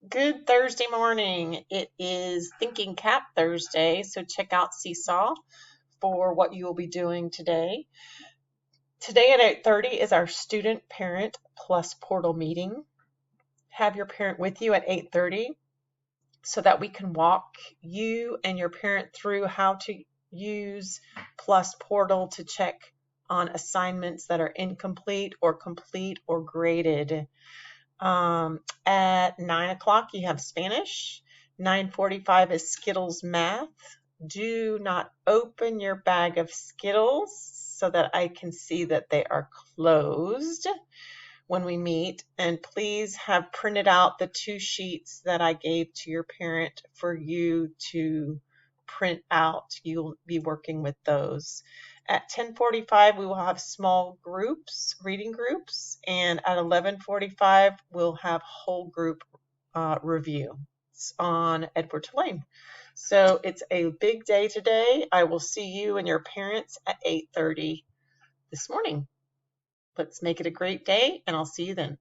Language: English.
Good Thursday morning. It is Thinking Cap Thursday, so check out Seesaw for what you will be doing today. Today at 8:30 is our student parent plus portal meeting. Have your parent with you at 8:30 so that we can walk you and your parent through how to use plus portal to check on assignments that are incomplete or complete or graded. At 9 o'clock, you have Spanish. 9:45 is Skittles math. Do not open your bag of Skittles so that I can see that they are closed when we meet. And please have printed out the 2 sheets that I gave to your parent for you to print out. You'll be working with those. At 10:45, we will have small groups, reading groups, and at 11:45, we'll have whole group review on Edward Tulane. So it's a big day today. I will see you and your parents at 8:30 this morning. Let's make it a great day, and I'll see you then.